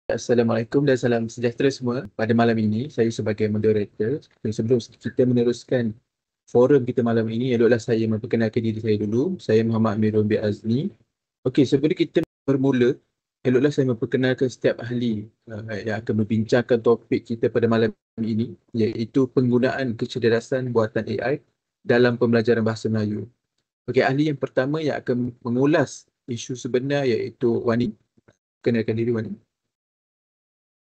Assalamualaikum dan salam sejahtera semua. Pada malam ini, saya sebagai moderator. Dan sebelum kita meneruskan forum kita malam ini, eloklah saya memperkenalkan diri saya dulu. Saya Muhammad Amirul bin Azmi. Okey, sebelum kita bermula, eloklah saya memperkenalkan setiap ahli yang akan membincangkan topik kita pada malam ini, iaitu penggunaan kecerdasan buatan AI dalam pembelajaran bahasa Melayu. Okey, ahli yang pertama yang akan mengulas isu sebenar iaitu Wani. Kenalkan diri, Wani.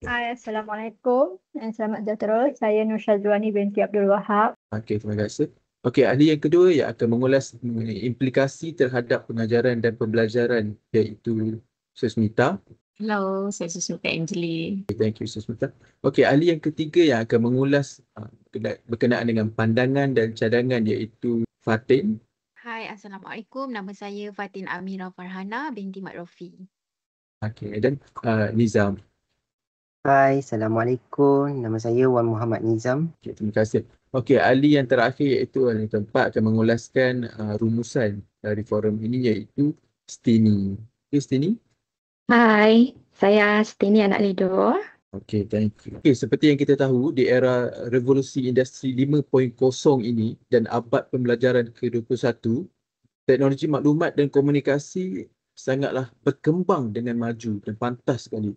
Hai, Assalamualaikum dan selamat sejahtera. Saya Nur Syazwani binti Abdul Wahab. Okey, terima kasih. Okey, ahli yang kedua yang akan mengulas mengenai implikasi terhadap pengajaran dan pembelajaran iaitu Susmita. Hello, saya Susmita Angeli. Thank you, Susmita. Okey, ahli yang ketiga yang akan mengulas berkenaan dengan pandangan dan cadangan iaitu Fatin. Hai, Assalamualaikum. Nama saya Fatin Amira Farhana binti Mat Rofi. Okey, dan Nizam. Hai, Assalamualaikum. Nama saya Wan Muhammad Nizam. Okay, terima kasih. Okey, ahli yang terakhir iaitu ahli keempat akan mengulaskan rumusan dari forum ini iaitu Stini. Okay, Stini. Hai, saya Stini anak Lido. Okey, thank you. Okey, seperti yang kita tahu, di era revolusi industri 5.0 ini dan abad pembelajaran ke-21, teknologi maklumat dan komunikasi sangatlah berkembang dengan maju dan pantas sekali.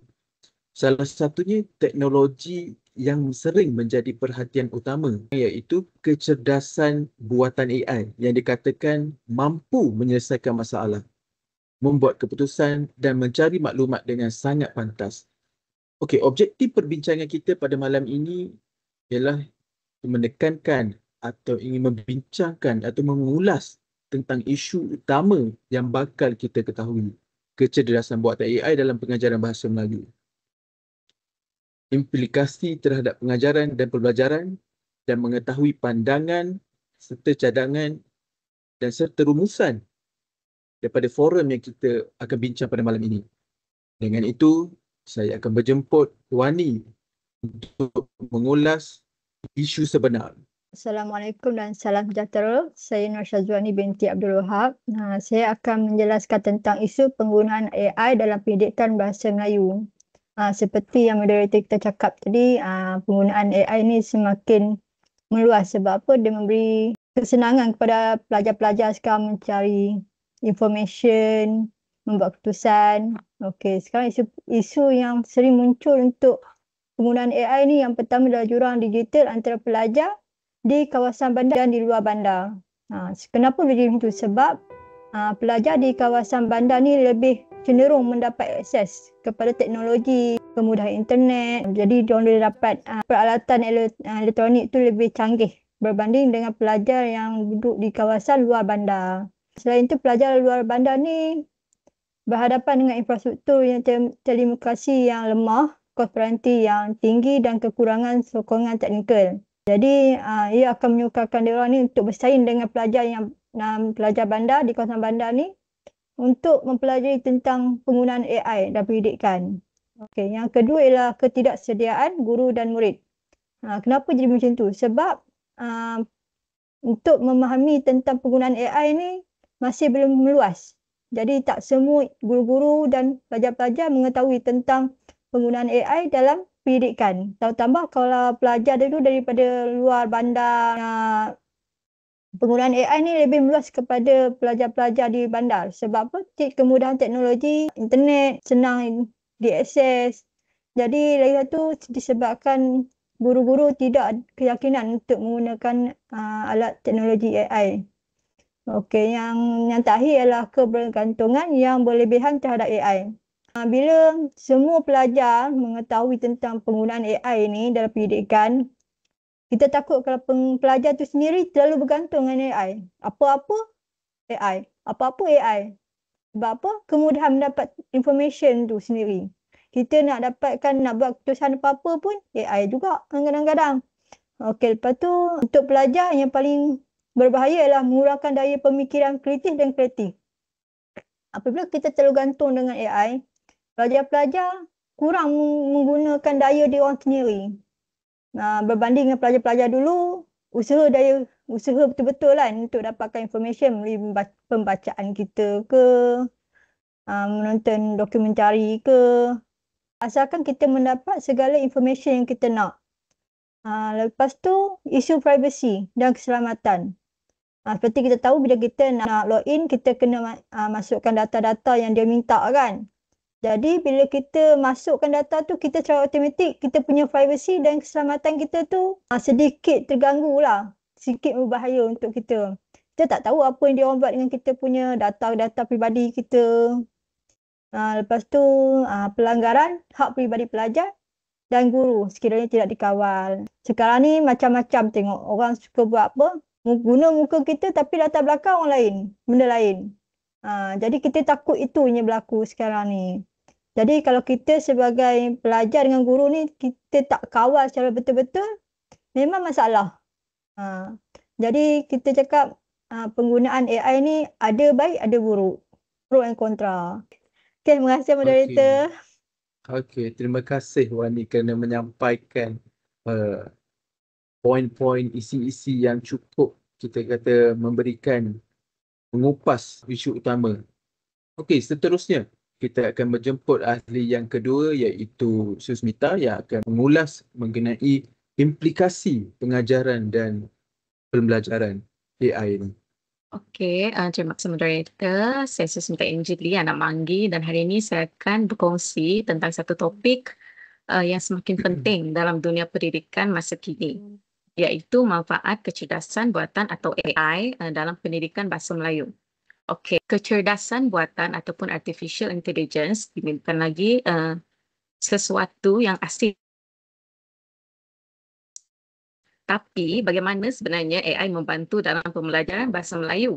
Salah satunya teknologi yang sering menjadi perhatian utama iaitu kecerdasan buatan AI yang dikatakan mampu menyelesaikan masalah, membuat keputusan dan mencari maklumat dengan sangat pantas. Okey, objektif perbincangan kita pada malam ini ialah menekankan atau ingin membincangkan atau mengulas tentang isu utama yang bakal kita ketahui, kecerdasan buatan AI dalam pengajaran bahasa Melayu. Implikasi terhadap pengajaran dan pembelajaran dan mengetahui pandangan serta cadangan dan serta rumusan daripada forum yang kita akan bincang pada malam ini. Dengan itu, saya akan berjemput Wani untuk mengulas isu sebenar. Assalamualaikum dan salam sejahtera. Saya Nur Syazwani binti Abdul Wahab. Saya akan menjelaskan tentang isu penggunaan AI dalam pendidikan bahasa Melayu. Seperti yang moderator kita cakap tadi, penggunaan AI ni semakin meluas sebab apa? Dia memberi kesenangan kepada pelajar-pelajar sekarang mencari information, membuat keputusan. Okey, sekarang isu yang sering muncul untuk penggunaan AI ni yang pertama adalah jurang digital antara pelajar di kawasan bandar dan di luar bandar. Kenapa begini itu? Sebab pelajar di kawasan bandar ni lebih cenderung mendapat akses kepada teknologi, kemudahan internet. Jadi diorang boleh dapat peralatan elektronik tu lebih canggih berbanding dengan pelajar yang duduk di kawasan luar bandar. Selain itu, pelajar luar bandar ni berhadapan dengan infrastruktur yang telekomunikasi yang lemah, kos peranti yang tinggi dan kekurangan sokongan teknikal. Jadi ia akan menyukarkan diorang ni untuk bersaing dengan pelajar pelajar bandar di kawasan bandar ni untuk mempelajari tentang penggunaan AI dalam pendidikan. Okey, yang kedua ialah ketidaksediaan guru dan murid. Kenapa jadi macam tu? Sebab untuk memahami tentang penggunaan AI ni masih belum meluas. Jadi tak semua guru-guru dan pelajar-pelajar mengetahui tentang penggunaan AI dalam pendidikan. Tambah kalau pelajar dulu daripada luar bandar, penggunaan AI ni lebih meluas kepada pelajar-pelajar di bandar. Sebab apa? Kemudahan teknologi, internet senang diakses. Jadi lagi satu disebabkan guru-guru tidak keyakinan untuk menggunakan alat teknologi AI. Okey, yang terakhir ialah kebergantungan yang berlebihan terhadap AI. Bila semua pelajar mengetahui tentang penggunaan AI ni dalam pendidikan, kita takut kalau pelajar tu sendiri terlalu bergantung dengan AI. Apa-apa AI. Apa-apa AI. Sebab apa? Kemudahan mendapat information tu sendiri. Kita nak buat keputusan apa-apa pun AI juga kadang-kadang. Okey, lepas tu untuk pelajar yang paling berbahaya ialah mengurangkan daya pemikiran kritis dan kreatif. Apabila kita terlalu gantung dengan AI, pelajar-pelajar kurang menggunakan daya dia orang sendiri. Berbanding dengan pelajar-pelajar dulu, usaha betul-betul lah untuk dapatkan information melalui pembacaan kita ke, menonton dokumentari ke, asalkan kita mendapat segala informasi yang kita nak. Lepas tu, isu privacy dan keselamatan. Seperti kita tahu bila kita nak login, kita kena masukkan data-data yang dia minta kan. Jadi bila kita masukkan data tu, kita secara automatik kita punya privacy dan keselamatan kita tu sedikit terganggu lah. Sedikit berbahaya untuk kita. Kita tak tahu apa yang dia orang buat dengan kita punya data-data peribadi kita. Lepas tu pelanggaran hak peribadi pelajar dan guru sekiranya tidak dikawal. Sekarang ni macam-macam tengok orang suka buat apa. Guna muka kita tapi latar belakang orang lain, benda lain. Jadi kita takut itu yang berlaku sekarang ni. Jadi kalau kita sebagai pelajar dengan guru ni kita tak kawal secara betul-betul, memang masalah. Jadi kita cakap penggunaan AI ni ada baik ada buruk. Pro and kontra. Okay, terima kasih moderator. Okey, terima kasih Wani kerana menyampaikan poin-poin isi-isi yang cukup kita kata mengupas isu utama. Okey, seterusnya kita akan menjemput ahli yang kedua iaitu Susmita yang akan mengulas mengenai implikasi pengajaran dan pembelajaran AI ini. Okey, terima kasih moderator. Saya Susmita Angelie, anak Manggi, dan hari ini saya akan berkongsi tentang satu topik yang semakin penting dalam dunia pendidikan masa kini, iaitu manfaat kecerdasan buatan atau AI dalam pendidikan bahasa Melayu. Okey, kecerdasan buatan ataupun artificial intelligence bukan lagi sesuatu yang asing. Tapi bagaimana sebenarnya AI membantu dalam pembelajaran bahasa Melayu?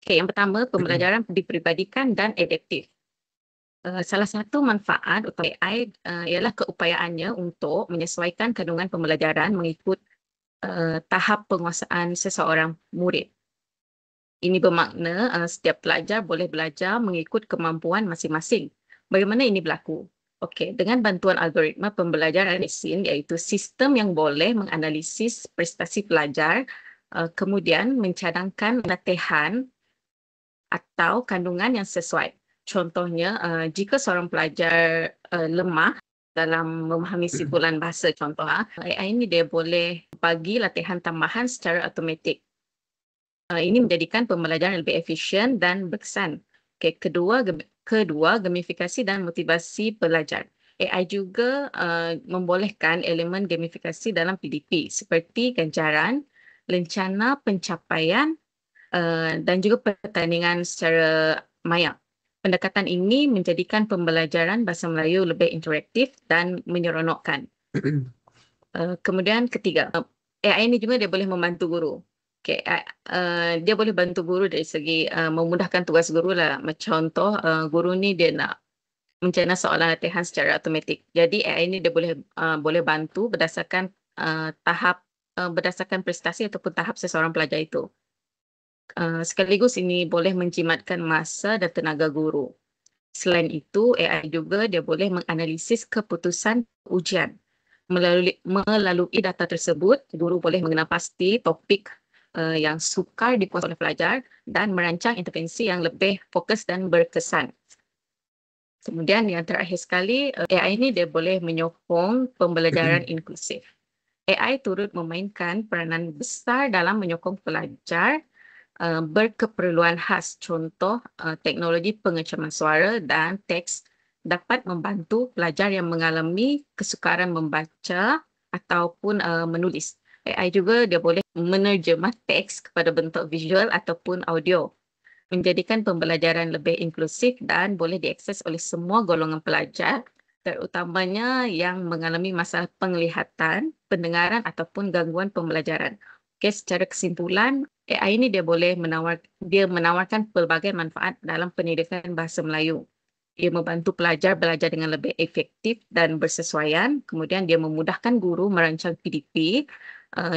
Okey, yang pertama, pembelajaran diperibadikan dan adaptif. Salah satu manfaat utama AI ialah keupayaannya untuk menyesuaikan kandungan pembelajaran mengikut tahap penguasaan seseorang murid. Ini bermakna setiap pelajar boleh belajar mengikut kemampuan masing-masing. Bagaimana ini berlaku? Okey, dengan bantuan algoritma pembelajaran mesin iaitu sistem yang boleh menganalisis prestasi pelajar, kemudian mencadangkan latihan atau kandungan yang sesuai. Contohnya, jika seorang pelajar lemah dalam memahami simpulan bahasa contoh, AI ini dia boleh bagi latihan tambahan secara automatik. Ini menjadikan pembelajaran lebih efisien dan berkesan. Okay, kedua, gamifikasi dan motivasi pelajar. AI juga membolehkan elemen gamifikasi dalam PDP seperti ganjaran, lencana pencapaian dan juga pertandingan secara maya. Pendekatan ini menjadikan pembelajaran bahasa Melayu lebih interaktif dan menyeronokkan. Kemudian ketiga, AI ini juga dia boleh membantu guru. Okay, dia boleh bantu guru dari segi memudahkan tugas guru lah. Macam contoh, guru ni dia nak mencerna soalan latihan secara automatik. Jadi AI ini dia boleh bantu berdasarkan berdasarkan prestasi ataupun tahap seseorang pelajar itu. Sekaligus ini boleh menjimatkan masa dan tenaga guru. Selain itu, AI juga dia boleh menganalisis keputusan ujian. Melalui data tersebut, guru boleh mengenal pasti topik yang sukar dikuasai oleh pelajar dan merancang intervensi yang lebih fokus dan berkesan. Kemudian yang terakhir sekali, AI ini dia boleh menyokong pembelajaran inklusif. AI turut memainkan peranan besar dalam menyokong pelajar berkeperluan khas. Contoh, teknologi pengecaman suara dan teks dapat membantu pelajar yang mengalami kesukaran membaca ataupun menulis. AI juga dia boleh menerjemah teks kepada bentuk visual ataupun audio, menjadikan pembelajaran lebih inklusif dan boleh diakses oleh semua golongan pelajar, terutamanya yang mengalami masalah penglihatan, pendengaran ataupun gangguan pembelajaran. Okay, secara kesimpulan, AI ini dia menawarkan pelbagai manfaat dalam pendidikan bahasa Melayu. Ia membantu pelajar belajar dengan lebih efektif dan bersesuaian. Kemudian dia memudahkan guru merancang PDP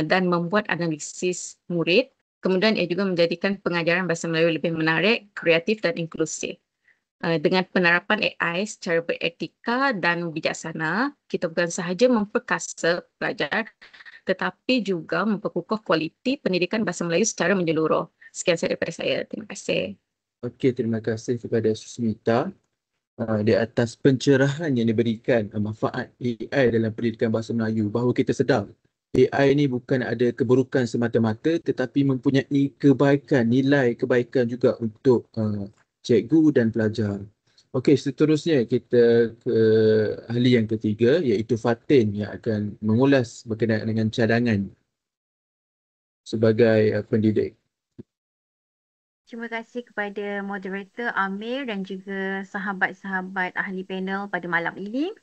dan membuat analisis murid. Kemudian ia juga menjadikan pengajaran bahasa Melayu lebih menarik, kreatif dan inklusif. Dengan penerapan AI secara beretika dan bijaksana, kita bukan sahaja memperkasa pelajar tetapi juga memperkukuh kualiti pendidikan bahasa Melayu secara menyeluruh. Sekian daripada saya. Terima kasih. Okey, terima kasih kepada Susmita. di atas pencerahan yang diberikan manfaat AI dalam pendidikan bahasa Melayu, bahawa kita sedar AI ni bukan ada keburukan semata-mata tetapi mempunyai kebaikan, nilai kebaikan juga untuk cikgu dan pelajar. Okey, seterusnya kita ke ahli yang ketiga iaitu Fatin yang akan mengulas berkenaan dengan cadangan sebagai pendidik. Terima kasih kepada moderator Amir dan juga sahabat-sahabat ahli panel pada malam ini.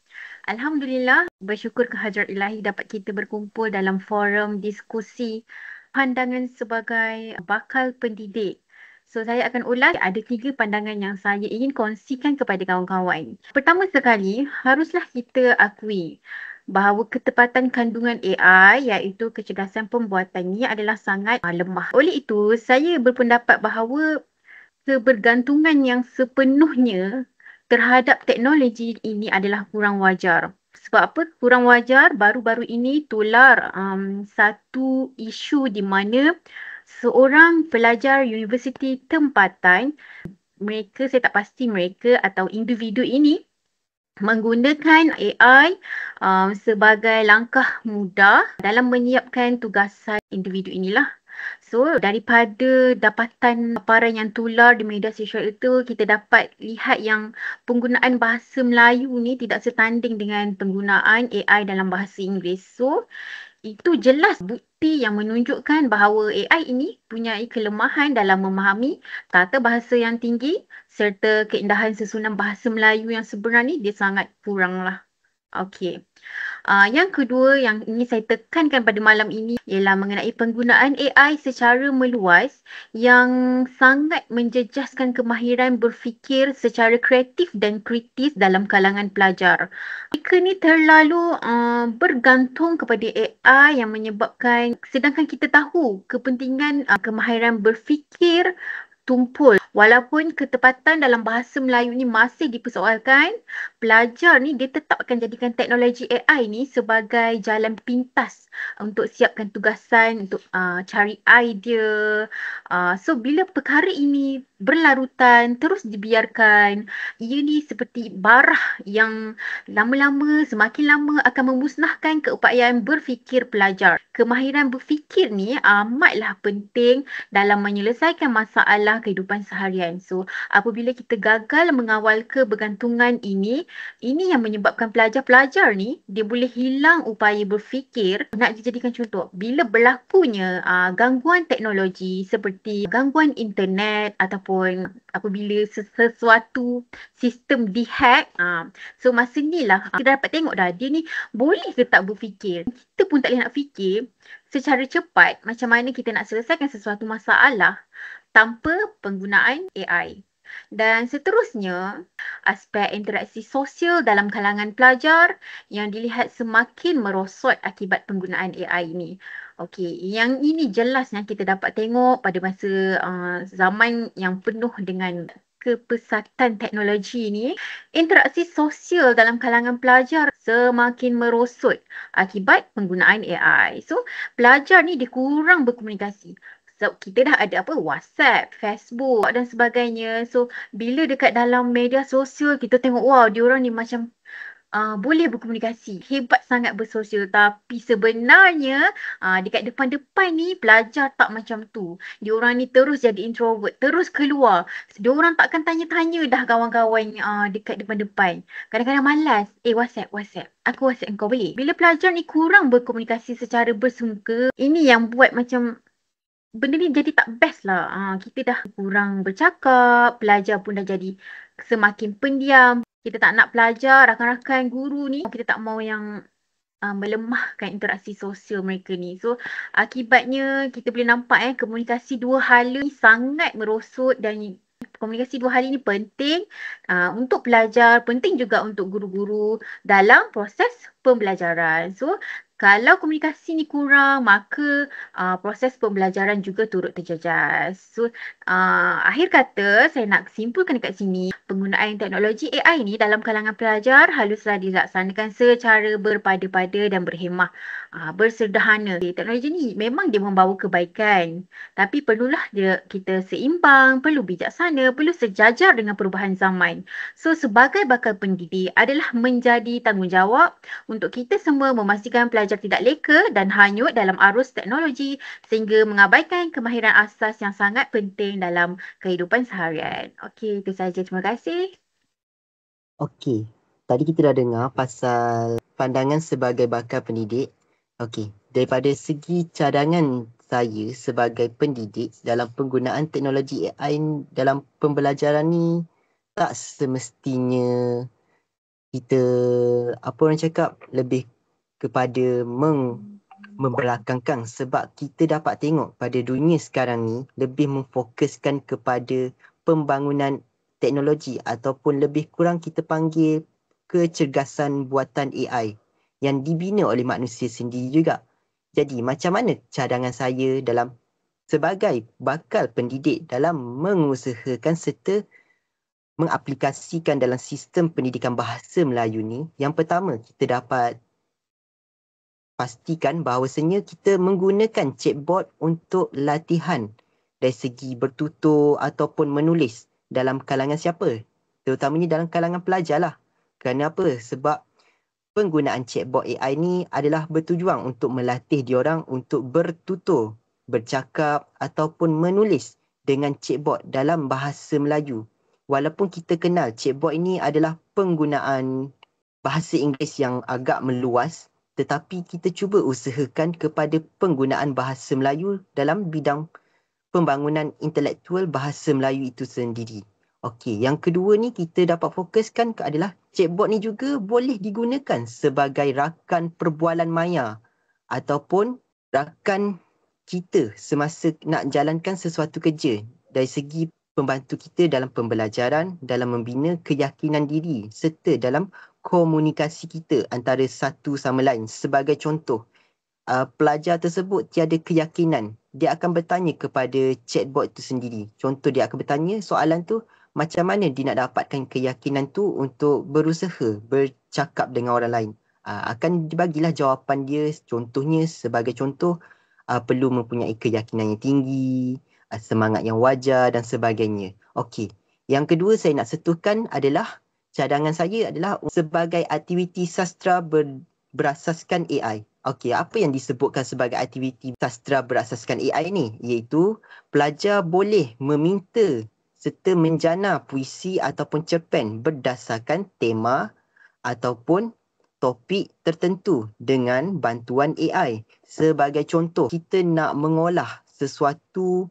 Alhamdulillah, bersyukur kehadrat ilahi dapat kita berkumpul dalam forum diskusi pandangan sebagai bakal pendidik. So, saya akan ulas ada 3 pandangan yang saya ingin kongsikan kepada kawan-kawan. Pertama sekali, haruslah kita akui bahawa ketepatan kandungan AI iaitu kecerdasan pembuatan ini adalah sangat lemah. Oleh itu, saya berpendapat bahawa kebergantungan yang sepenuhnya terhadap teknologi ini adalah kurang wajar. Sebab apa? Kurang wajar, baru-baru ini tular satu isu di mana seorang pelajar universiti tempatan, mereka, saya tak pasti mereka atau individu ini menggunakan AI sebagai langkah mudah dalam menyiapkan tugasan individu inilah. So, daripada dapatan paparan yang tular di media sosial itu, kita dapat lihat yang penggunaan bahasa Melayu ni tidak setanding dengan penggunaan AI dalam bahasa Inggeris. So, itu jelas bukti yang menunjukkan bahawa AI ini punya kelemahan dalam memahami tata bahasa yang tinggi serta keindahan susunan bahasa Melayu yang sebenar ni dia sangat kurang lah. Okey. Yang kedua yang ingin saya tekankan pada malam ini ialah mengenai penggunaan AI secara meluas yang sangat menjejaskan kemahiran berfikir secara kreatif dan kritis dalam kalangan pelajar. Mereka ni terlalu bergantung kepada AI yang menyebabkan, sedangkan kita tahu kepentingan kemahiran berfikir tumpul. Walaupun ketepatan dalam bahasa Melayu ni masih dipersoalkan, pelajar ni dia tetap akan jadikan teknologi AI ni sebagai jalan pintas untuk siapkan tugasan, untuk cari idea. So bila perkara ini berlarutan, terus dibiarkan, ia ni seperti barah yang lama-lama, semakin lama akan memusnahkan keupayaan berfikir pelajar. Kemahiran berfikir ni amatlah penting dalam menyelesaikan masalah kehidupan seharian. So, apabila kita gagal mengawal kebergantungan ini yang menyebabkan pelajar-pelajar ni, dia boleh hilang upaya berfikir. Nak dijadikan contoh, bila berlakunya gangguan teknologi seperti gangguan internet ataupun apabila sesuatu sistem dihack, so masa ni lah kita dapat tengok dah dia ni boleh ke tak berfikir. Kita pun tak boleh nak fikir secara cepat macam mana kita nak selesaikan sesuatu masalah tanpa penggunaan AI. Dan seterusnya, aspek interaksi sosial dalam kalangan pelajar yang dilihat semakin merosot akibat penggunaan AI ini. Okey, yang ini jelas yang kita dapat tengok pada masa zaman yang penuh dengan kepesatan teknologi ini, interaksi sosial dalam kalangan pelajar semakin merosot akibat penggunaan AI. So, pelajar ni dia kurang berkomunikasi. So, kita dah ada WhatsApp, Facebook dan sebagainya. So, bila dekat dalam media sosial, kita tengok, wow, diorang ni macam boleh berkomunikasi. Hebat sangat bersosial. Tapi sebenarnya, dekat depan-depan ni, pelajar tak macam tu. Diorang ni terus jadi introvert, terus keluar. Diorang takkan tanya-tanya dah kawan-kawan dekat depan-depan. Kadang-kadang malas. WhatsApp. Aku WhatsApp kau boleh? Bila pelajar ni kurang berkomunikasi secara bersungka, ini yang buat macam benda ni jadi tak best lah. Kita dah kurang bercakap, pelajar pun dah jadi semakin pendiam. Kita tak nak pelajar, rakan-rakan guru ni, kita tak mau yang melemahkan interaksi sosial mereka ni. So, akibatnya kita boleh nampak komunikasi dua hala ni sangat merosot dan komunikasi dua hal ini penting untuk pelajar, penting juga untuk guru-guru dalam proses pembelajaran. So, Kalau komunikasi ni kurang, maka proses pembelajaran juga turut terjejas. So, akhir kata, saya nak simpulkan dekat sini, penggunaan teknologi AI ni dalam kalangan pelajar haruslah dilaksanakan secara berpada-pada dan berhemah, bersederhana. Teknologi ni memang dia membawa kebaikan, tapi perlulah kita seimbang, perlu bijaksana, perlu sejajar dengan perubahan zaman. So, sebagai bakal pendidik adalah menjadi tanggungjawab untuk kita semua memastikan pelajar tidak leka dan hanyut dalam arus teknologi sehingga mengabaikan kemahiran asas yang sangat penting dalam kehidupan seharian. Okey, itu sahaja. Terima kasih. Okey, tadi kita dah dengar pasal pandangan sebagai bakal pendidik. Okey, daripada segi cadangan saya sebagai pendidik dalam penggunaan teknologi AI dalam pembelajaran ni, tak semestinya kita, apa orang cakap, lebih kepada membelakangkan, sebab kita dapat tengok pada dunia sekarang ni lebih memfokuskan kepada pembangunan teknologi ataupun lebih kurang kita panggil kecergasan buatan AI yang dibina oleh manusia sendiri juga. Jadi macam mana cadangan saya dalam sebagai bakal pendidik dalam mengusahakan serta mengaplikasikan dalam sistem pendidikan bahasa Melayu ni? Yang pertama, kita dapat pastikan bahawasanya kita menggunakan chatbot untuk latihan dari segi bertutur ataupun menulis dalam kalangan siapa? Terutamanya dalam kalangan pelajar lah. Kerana apa? Sebab penggunaan chatbot AI ni adalah bertujuan untuk melatih diorang untuk bertutur, bercakap ataupun menulis dengan chatbot dalam bahasa Melayu. Walaupun kita kenal chatbot ini adalah penggunaan bahasa Inggeris yang agak meluas, tetapi kita cuba usahakan kepada penggunaan bahasa Melayu dalam bidang pembangunan intelektual bahasa Melayu itu sendiri. Okey, yang kedua ni kita dapat fokuskan adalah chatbot ni juga boleh digunakan sebagai rakan perbualan maya ataupun rakan kita semasa nak jalankan sesuatu kerja dari segi membantu kita dalam pembelajaran, dalam membina keyakinan diri serta dalam komunikasi kita antara satu sama lain. Sebagai contoh, pelajar tersebut tiada keyakinan, dia akan bertanya kepada chatbot itu sendiri. Contoh, dia akan bertanya soalan tu, macam mana dia nak dapatkan keyakinan tu untuk berusaha bercakap dengan orang lain. Akan dibagilah jawapan dia. Contohnya, sebagai contoh, perlu mempunyai keyakinan yang tinggi, semangat yang wajar dan sebagainya. Okey, yang kedua saya nak sentuhkan adalah cadangan saya adalah sebagai aktiviti sastra berasaskan AI. Okey, apa yang disebutkan sebagai aktiviti sastra berasaskan AI ni? Iaitu pelajar boleh meminta serta menjana puisi ataupun cerpen berdasarkan tema ataupun topik tertentu dengan bantuan AI. Sebagai contoh, kita nak mengolah sesuatu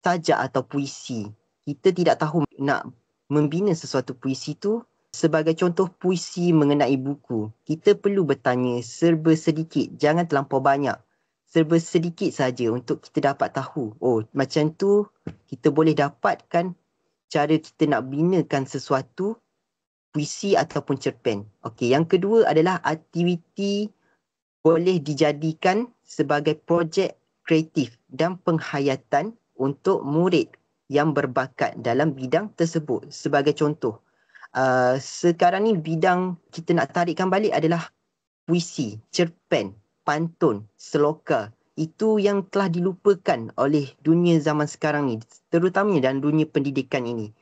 sajak atau puisi. Kita tidak tahu nak membina sesuatu puisi tu. Sebagai contoh, puisi mengenai buku. Kita perlu bertanya serba sedikit, jangan terlampau banyak. Serba sedikit saja untuk kita dapat tahu. Oh, macam tu kita boleh dapatkan cara kita nak binakan sesuatu puisi ataupun cerpen. Okey, yang kedua adalah aktiviti boleh dijadikan sebagai projek kreatif dan penghayatan untuk murid yang berbakat dalam bidang tersebut. Sebagai contoh, sekarang ni bidang kita nak tarikkan balik adalah puisi, cerpen, pantun, seloka. Itu yang telah dilupakan oleh dunia zaman sekarang ni, terutamanya dalam dunia pendidikan ini.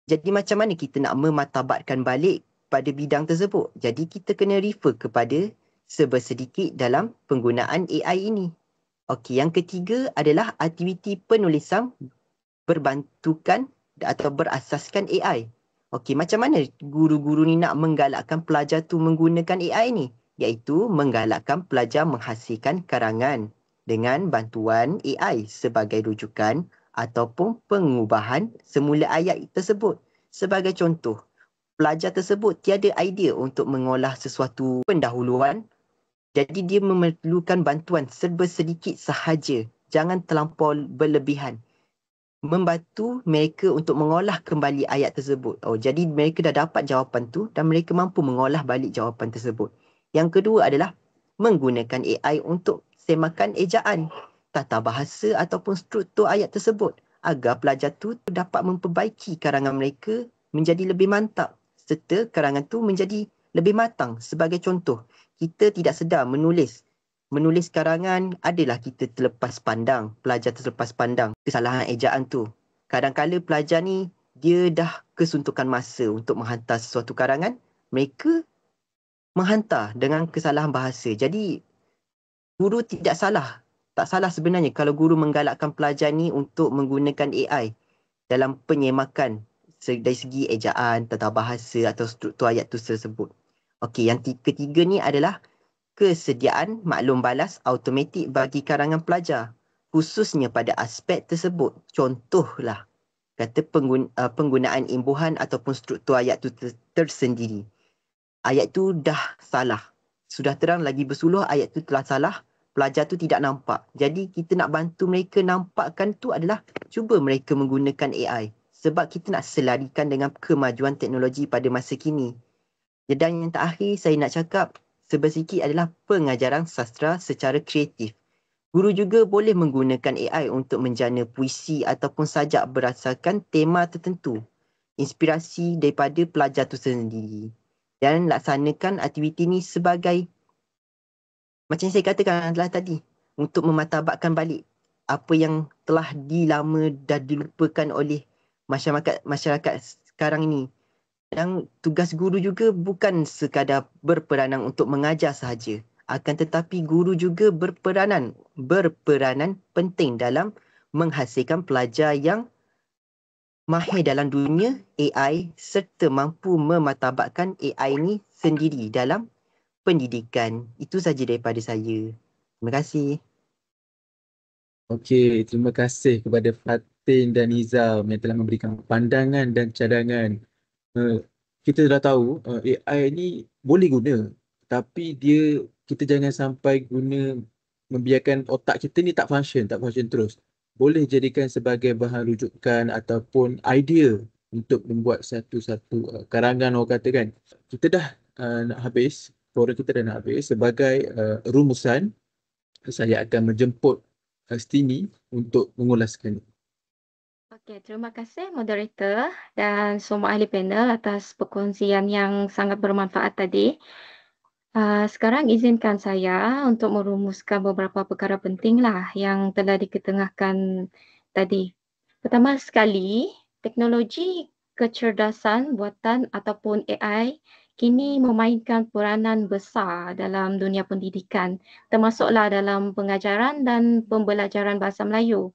Jadi macam mana kita nak mematabatkan balik pada bidang tersebut? Jadi kita kena refer kepada serba sedikit dalam penggunaan AI ini. Okey, yang ketiga adalah aktiviti penulisan berbantukan atau berasaskan AI. Okey, macam mana guru-guru ni nak menggalakkan pelajar tu menggunakan AI ni? Iaitu menggalakkan pelajar menghasilkan karangan dengan bantuan AI sebagai rujukan ataupun pengubahan semula ayat tersebut. Sebagai contoh, pelajar tersebut tiada idea untuk mengolah sesuatu pendahuluan. Jadi dia memerlukan bantuan serba sedikit sahaja. Jangan terlampau berlebihan. Membantu mereka untuk mengolah kembali ayat tersebut. Oh, jadi mereka dah dapat jawapan tu dan mereka mampu mengolah balik jawapan tersebut. Yang kedua adalah menggunakan AI untuk semakan ejaan, tata bahasa ataupun struktur ayat tersebut agar pelajar tu dapat memperbaiki karangan mereka menjadi lebih mantap serta karangan tu menjadi lebih matang. Sebagai contoh, kita tidak sedar menulis karangan adalah kita terlepas pandang, pelajar terlepas pandang kesalahan ejaan tu. Kadang-kala pelajar ni dia dah kesuntukan masa untuk menghantar sesuatu karangan, mereka menghantar dengan kesalahan bahasa. Jadi guru tak salah sebenarnya kalau guru menggalakkan pelajar ni untuk menggunakan AI dalam penyemakan dari segi ejaan, tata bahasa atau struktur ayat tu tersebut. Okey, yang ketiga ni adalah kesediaan maklum balas automatik bagi karangan pelajar, khususnya pada aspek tersebut. Contohlah, kata penggunaan imbuhan ataupun struktur ayat tu tersendiri. Ayat tu dah salah. Sudah terang lagi bersuluh ayat tu telah salah, pelajar tu tidak nampak. Jadi kita nak bantu mereka nampakkan tu adalah cuba mereka menggunakan AI. Sebab kita nak selarikan dengan kemajuan teknologi pada masa kini. Dan yang terakhir saya nak cakap sebesikit adalah pengajaran sastra secara kreatif. Guru juga boleh menggunakan AI untuk menjana puisi ataupun sajak berdasarkan tema tertentu. Inspirasi daripada pelajar tu sendiri. Dan laksanakan aktiviti ni sebagai, macam saya katakan adalah tadi, untuk memartabatkan balik apa yang telah lama dah dilupakan oleh masyarakat sekarang ini. Dan tugas guru juga bukan sekadar berperanan untuk mengajar sahaja, akan tetapi guru juga berperanan penting dalam menghasilkan pelajar yang mahir dalam dunia AI serta mampu memartabatkan AI ni sendiri dalam pendidikan. Itu saja daripada saya. Terima kasih. Okey, terima kasih kepada Fatin dan Nizam yang telah memberikan pandangan dan cadangan. Kita dah tahu AI ni boleh guna, tapi kita jangan sampai membiarkan otak kita ni tak function terus. Boleh jadikan sebagai bahan rujukan ataupun idea untuk membuat satu karangan, orang kata kan. Kita dah nak habis, forum kita dah nak habis. Sebagai rumusan, saya akan menjemput Stini untuk mengulaskan. Okey, terima kasih moderator dan semua ahli panel atas perkongsian yang sangat bermanfaat tadi. Sekarang izinkan saya untuk merumuskan beberapa perkara penting lah yang telah diketengahkan tadi. Pertama sekali, teknologi kecerdasan buatan ataupun AI kini memainkan peranan besar dalam dunia pendidikan, termasuklah dalam pengajaran dan pembelajaran bahasa Melayu.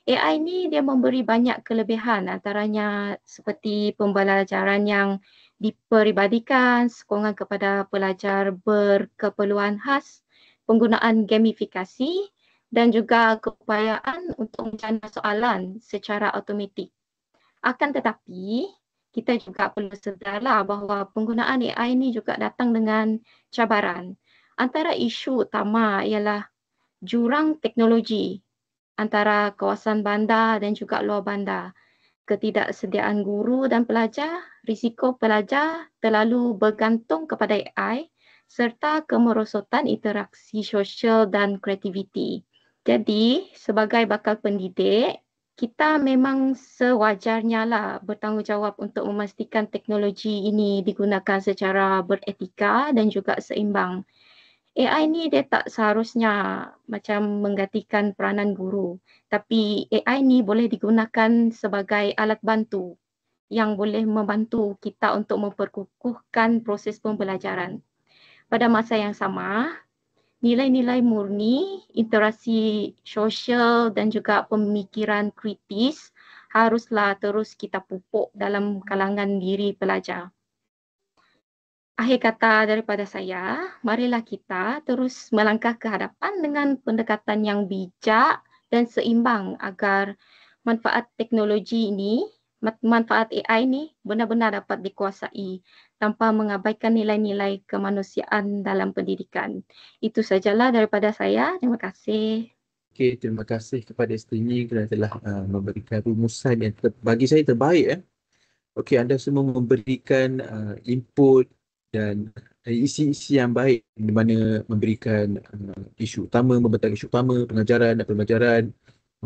AI ni dia memberi banyak kelebihan, antaranya seperti pembelajaran yang diperibadikan, sokongan kepada pelajar berkeperluan khas, penggunaan gamifikasi dan juga keupayaan untuk menjana soalan secara automatik. Akan tetapi, kita juga perlu sedarlah bahawa penggunaan AI ini juga datang dengan cabaran. Antara isu utama ialah jurang teknologi antara kawasan bandar dan juga luar bandar. Ketidaksediaan guru dan pelajar, risiko pelajar terlalu bergantung kepada AI serta kemerosotan interaksi sosial dan kreativiti. Jadi, sebagai bakal pendidik, kita memang sewajarnya lah bertanggungjawab untuk memastikan teknologi ini digunakan secara beretika dan juga seimbang. AI ni dia tak seharusnya macam menggantikan peranan guru. Tapi AI ni boleh digunakan sebagai alat bantu yang boleh membantu kita untuk memperkukuhkan proses pembelajaran. Pada masa yang sama, nilai-nilai murni, interaksi sosial dan juga pemikiran kritis haruslah terus kita pupuk dalam kalangan diri pelajar. Akhir kata daripada saya, marilah kita terus melangkah ke hadapan dengan pendekatan yang bijak dan seimbang agar manfaat teknologi ini, manfaat AI ini benar-benar dapat dikuasai tanpa mengabaikan nilai-nilai kemanusiaan dalam pendidikan. Itu sajalah daripada saya. Terima kasih. Okey, terima kasih kepada Stini kerana telah memberikan rumusan yang bagi saya terbaik. Okey, anda semua memberikan input dan isi-isi yang baik di mana memberikan isu utama, membentang isu utama, pengajaran dan pembelajaran,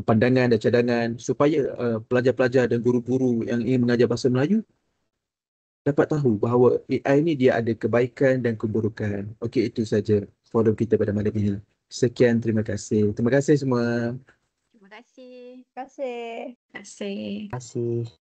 pandangan dan cadangan supaya pelajar-pelajar dan guru-guru yang ingin mengajar bahasa Melayu dapat tahu bahawa AI ni dia ada kebaikan dan keburukan. Okey, itu saja forum kita pada malam ini. Sekian, terima kasih. Terima kasih semua. Terima kasih. Terima kasih. Terima kasih. Terima kasih.